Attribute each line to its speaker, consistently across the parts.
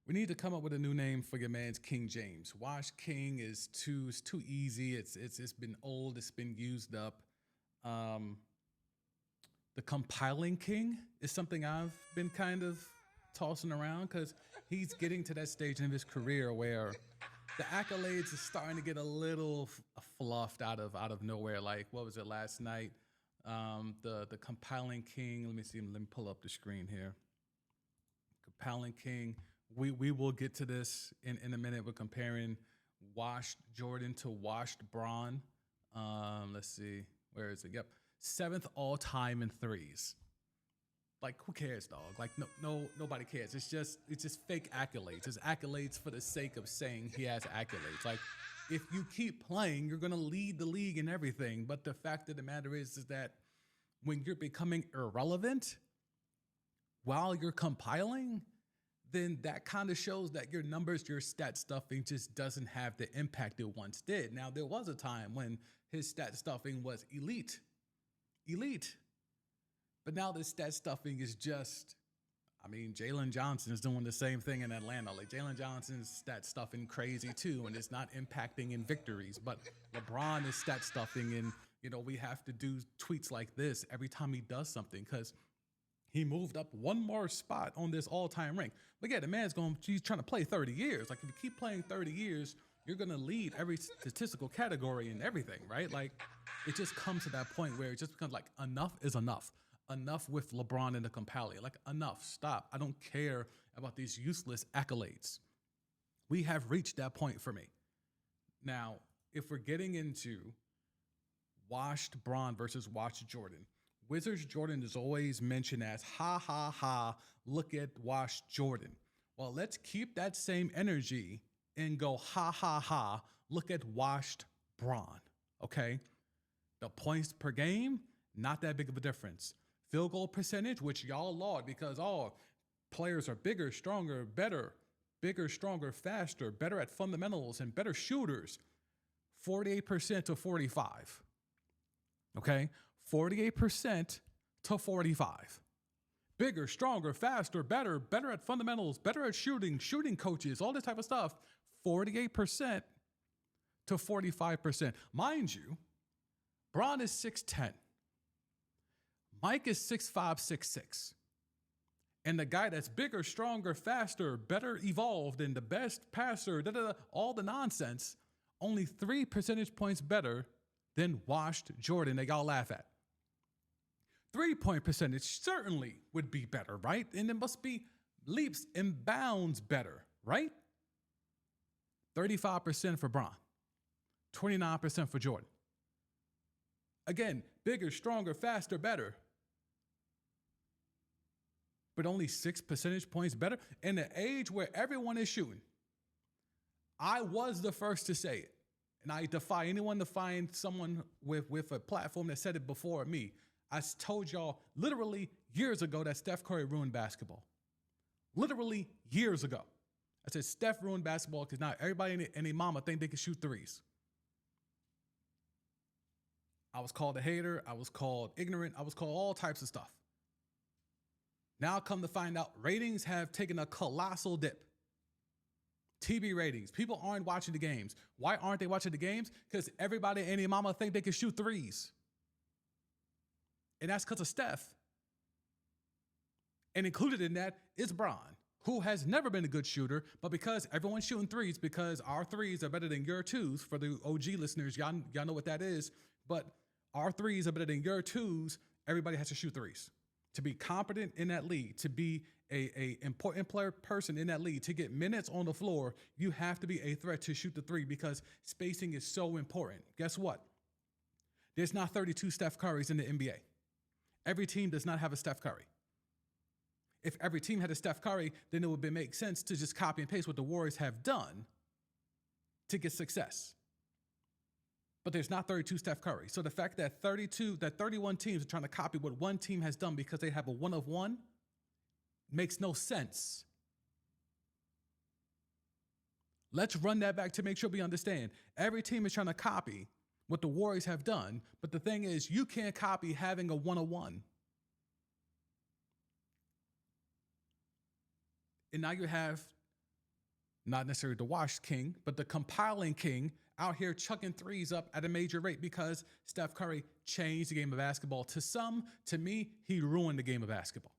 Speaker 1: We need to come up with a new name for your man's King James. Wash King is too easy. It's been old. It's been used up. The compiling king is something I've been kind of tossing around because he's getting to that stage in his career where the accolades are starting to get a little fluffed out of nowhere. Like, what was it last night? The compiling king. Let me pull up the screen here. Compiling king. We will get to this in a minute. We're comparing washed Jordan to washed Bron. Let's see. Where is it? Yep. 7th all time in threes. Like, who cares, dog? Like, nobody cares. It's just fake accolades. It's accolades for the sake of saying he has accolades. Like, if you keep playing, you're gonna lead the league in everything. But the fact of the matter is that when you're becoming irrelevant while you're compiling, then that kind of shows that your numbers, your stat stuffing just doesn't have the impact it once did. Now, there was a time when his stat stuffing was elite. But now this stat stuffing is just, Jalen Johnson is doing the same thing in Atlanta. Like, Jalen Johnson's stat stuffing crazy too, and it's not impacting in victories. But LeBron is stat stuffing, and we have to do tweets like this every time he does something because he moved up one more spot on this all-time rank. But yeah, the man's he's trying to play 30 years. Like, if you keep playing 30 years, you're going to lead every statistical category and everything, right? Like, it just comes to that point where it just becomes like, enough is enough. Enough with LeBron and the compiling. Like, enough, stop. I don't care about these useless accolades. We have reached that point for me. Now, if we're getting into washed Bron versus washed Jordan, Wizards Jordan is always mentioned as, ha, ha, ha, look at washed Jordan. Well, let's keep that same energy and go, ha, ha, ha, look at washed Bron, okay? The points per game, not that big of a difference. Field goal percentage, which y'all laud because players are bigger, stronger, better, bigger, stronger, faster, better at fundamentals, and better shooters, 48% to 45, okay? 48% to 45. Bigger, stronger, faster, better at fundamentals, better at shooting coaches, all this type of stuff, 48% to 45%. Mind you, Bron is 6'10". Mike is 6'5", 6'6". And the guy that's bigger, stronger, faster, better evolved, and the best passer, all the nonsense, only 3 percentage points better than washed Jordan that y'all laugh at. 3-point percentage certainly would be better, right? And it must be leaps and bounds better, right? 35% for Bron, 29% for Jordan. Again, bigger, stronger, faster, better. But only 6 percentage points better in the age where everyone is shooting. I was the first to say it, and I defy anyone to find someone with a platform that said it before me. I told y'all literally years ago that Steph Curry ruined basketball. Literally years ago. I said Steph ruined basketball because now everybody and their mama think they can shoot threes. I was called a hater. I was called ignorant. I was called all types of stuff. Now come to find out, ratings have taken a colossal dip. TV ratings. People aren't watching the games. Why aren't they watching the games? Because everybody and their mama think they can shoot threes. And that's because of Steph. And included in that is Bron, who has never been a good shooter, but because everyone's shooting threes, because our threes are better than your twos, for the OG listeners, y'all know what that is, but our threes are better than your twos, everybody has to shoot threes. To be competent in that league, to be a important person in that league, to get minutes on the floor, you have to be a threat to shoot the three because spacing is so important. Guess what? There's not 32 Steph Currys in the NBA. Every team does not have a Steph Curry. If every team had a Steph Curry, then it would make sense to just copy and paste what the Warriors have done to get success. But there's not 32 Steph Curry. So the fact that 31 teams are trying to copy what one team has done because they have a one of one makes no sense. Let's run that back to make sure we understand. Every team is trying to copy what the Warriors have done, but the thing is, you can't copy having a one-on-one. And now you have not necessarily the wash king, but the compiling king out here chucking threes up at a major rate because Steph Curry changed the game of basketball. To some, to me, he ruined the game of basketball.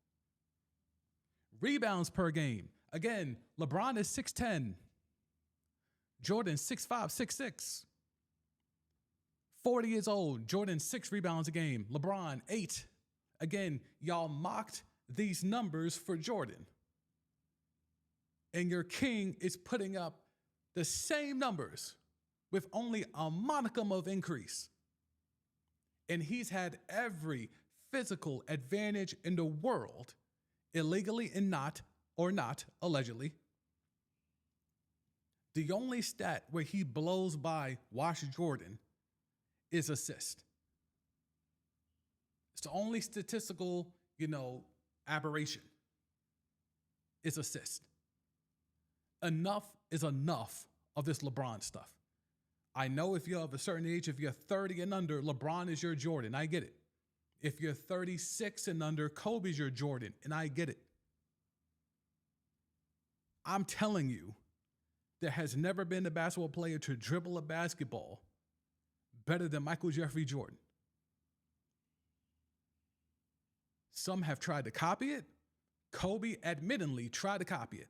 Speaker 1: Rebounds per game. Again, LeBron is 6'10". Jordan 6'5", 6'6". 40 years old. Jordan 6 rebounds a game. LeBron 8. Again, y'all mocked these numbers for Jordan. And your king is putting up the same numbers with only a modicum of increase. And he's had every physical advantage in the world, illegally and not, or not, allegedly. The only stat where he blows by Wash Jordan is assist. It's the only statistical, aberration is assist. Enough is enough of this LeBron stuff. I know if you're of a certain age, if you're 30 and under, LeBron is your Jordan. I get it. If you're 36 and under, Kobe's your Jordan, and I get it. I'm telling you, there has never been a basketball player to dribble a basketball better than Michael Jeffrey Jordan. Some have tried to copy it. Kobe admittedly tried to copy it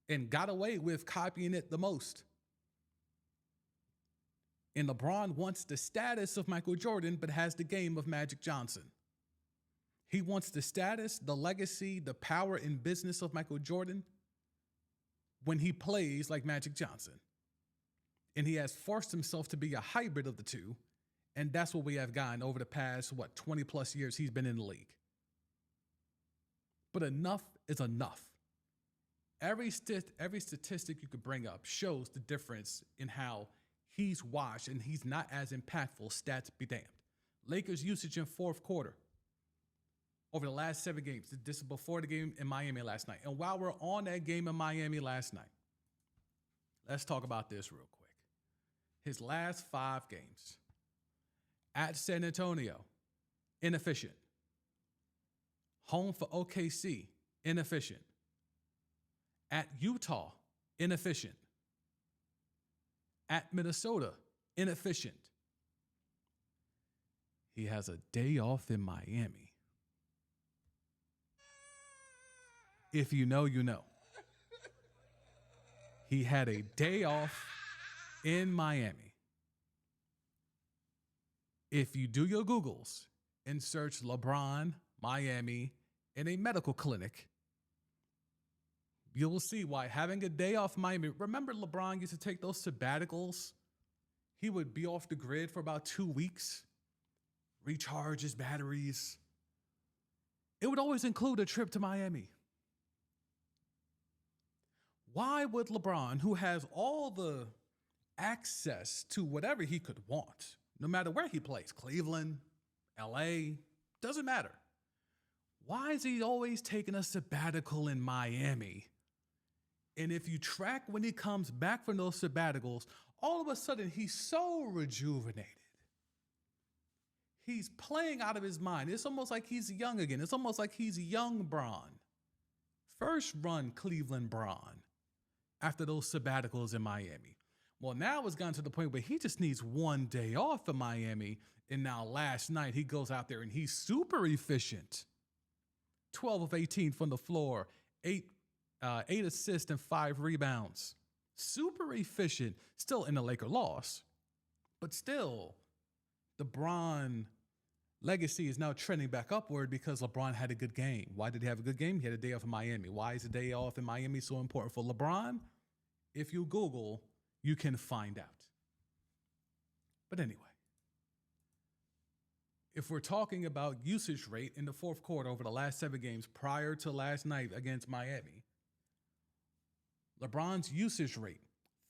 Speaker 1: and got away with copying it the most. And LeBron wants the status of Michael Jordan, but has the game of Magic Johnson. He wants the status, the legacy, the power and business of Michael Jordan when he plays like Magic Johnson. And he has forced himself to be a hybrid of the two. And that's what we have gotten over the past, 20 plus years he's been in the league. But enough is enough. Every statistic you could bring up shows the difference in how he's washed and he's not as impactful. Stats be damned. Lakers usage in fourth quarter over the last 7 games. This is before the game in Miami last night. And while we're on that game in Miami last night, let's talk about this real quick. His last 5 games at San Antonio, inefficient. Home for OKC, inefficient. At Utah, inefficient. At Minnesota, inefficient. He has a day off in Miami. If you know, you know. He had a day off in Miami. If you do your Googles and search LeBron, Miami, in a medical clinic, you will see why having a day off in Miami. Remember LeBron used to take those sabbaticals? He would be off the grid for about 2 weeks, recharge his batteries. It would always include a trip to Miami. Why would LeBron, who has all the access to whatever he could want, no matter where he plays, Cleveland, LA, doesn't matter. Why is he always taking a sabbatical in Miami? And if you track when he comes back from those sabbaticals, all of a sudden he's so rejuvenated. He's playing out of his mind. It's almost like he's young again. It's almost like he's young Bron. First run Cleveland Bron after those sabbaticals in Miami. Well, now it's gotten to the point where he just needs 1 day off in Miami. And now last night he goes out there and he's super efficient. 12 of 18 from the floor, 8 assists and 5 rebounds. Super efficient. Still in the Laker loss. But still, the Bron legacy is now trending back upward because LeBron had a good game. Why did he have a good game? He had a day off in Miami. Why is a day off in Miami so important for LeBron? If you Google, you can find out. But anyway, if we're talking about usage rate in the fourth quarter over the last 7 games prior to last night against Miami, LeBron's usage rate,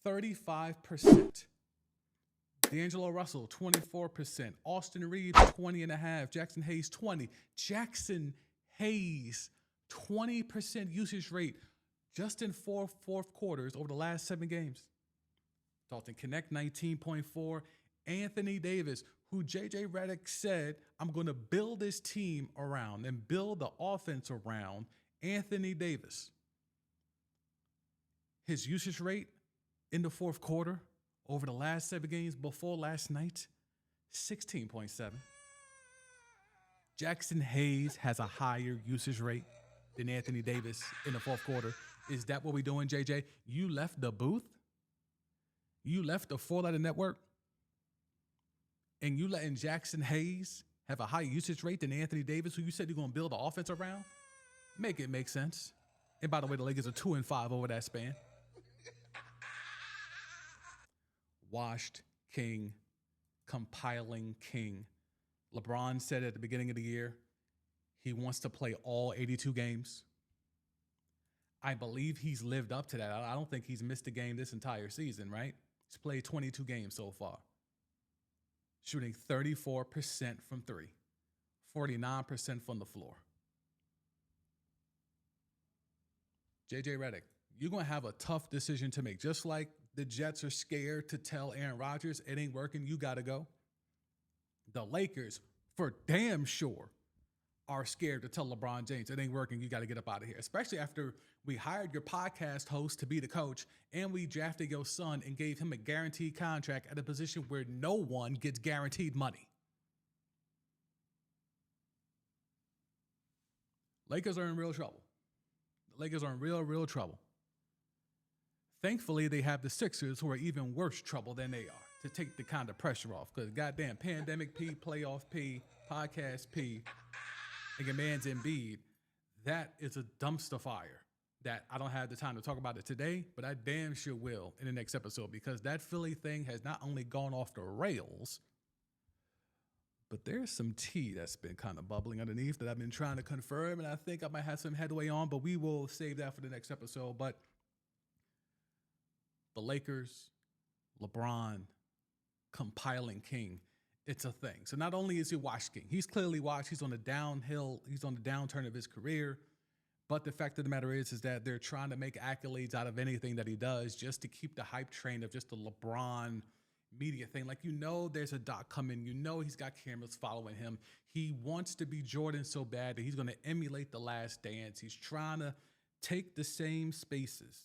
Speaker 1: 35%. D'Angelo Russell, 24%. Austin Reeves, 20.5%. Jackson Hayes, 20%. Jackson Hayes, 20% usage rate just in fourth quarters over the last 7 games. Dalton Connect, 19.4%. Anthony Davis, who J.J. Redick said, I'm going to build this team around and build the offense around Anthony Davis. his usage rate in the fourth quarter over the last 7 games before last night, 16.7. Jackson Hayes has a higher usage rate than Anthony Davis in the fourth quarter. Is that what we're doing, JJ? You left the booth? You left the 4-letter network? And you letting Jackson Hayes have a higher usage rate than Anthony Davis, who you said you're going to build the offense around? Make it make sense. And by the way, the Lakers are 2-5 over that span. Washed king, compiling king. LeBron said at the beginning of the year, he wants to play all 82 games. I believe he's lived up to that. I don't think he's missed a game this entire season, right? He's played 22 games so far. Shooting 34% from 3, 49% from the floor. JJ Redick, you're going to have a tough decision to make. Just like the Jets are scared to tell Aaron Rodgers it ain't working, you got to go. The Lakers, for damn sure, are scared to tell LeBron James it ain't working, you got to get up out of here. Especially after we hired your podcast host to be the coach and we drafted your son and gave him a guaranteed contract at a position where no one gets guaranteed money. Lakers are in real trouble. The Lakers are in real trouble. Thankfully, they have the Sixers, who are even worse trouble than they are, to take the kind of pressure off. Because goddamn, pandemic P, playoff P, podcast P, and your man's Embiid, that is a dumpster fire that I don't have the time to talk about it today, but I damn sure will in the next episode, because that Philly thing has not only gone off the rails, but there's some tea that's been kind of bubbling underneath that I've been trying to confirm, and I think I might have some headway on, but we will save that for the next episode. But the Lakers, LeBron, compiling king, it's a thing. So not only is he washed king, he's clearly washed. He's on the downhill. He's on the downturn of his career. But the fact of the matter is that they're trying to make accolades out of anything that he does just to keep the hype train of just the LeBron media thing. Like, there's a doc coming. He's got cameras following him. He wants to be Jordan so bad that he's going to emulate The Last Dance. He's trying to take the same spaces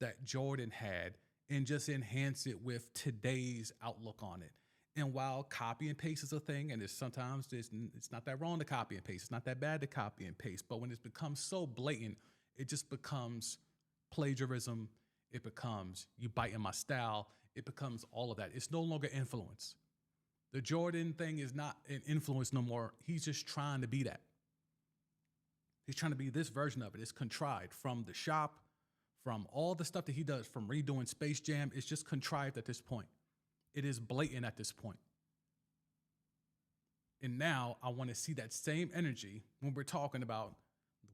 Speaker 1: that Jordan had and just enhance it with today's outlook on it. And while copy and paste is a thing, and it's not that wrong to copy and paste, it's not that bad to copy and paste, but when it becomes so blatant, it just becomes plagiarism. It becomes you biting my style. It becomes all of that. It's no longer influence. The Jordan thing is not an influence no more. He's just trying to be that. He's trying to be this version of it. It's contrived from the shop, from all the stuff that he does, from redoing Space Jam. It's just contrived at this point. It is blatant at this point. And now I want to see that same energy when we're talking about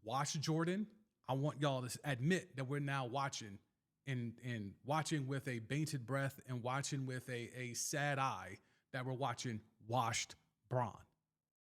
Speaker 1: watch Jordan. I want y'all to admit that we're now watching and watching with a bated breath and watching with a sad eye that we're watching washed Bron.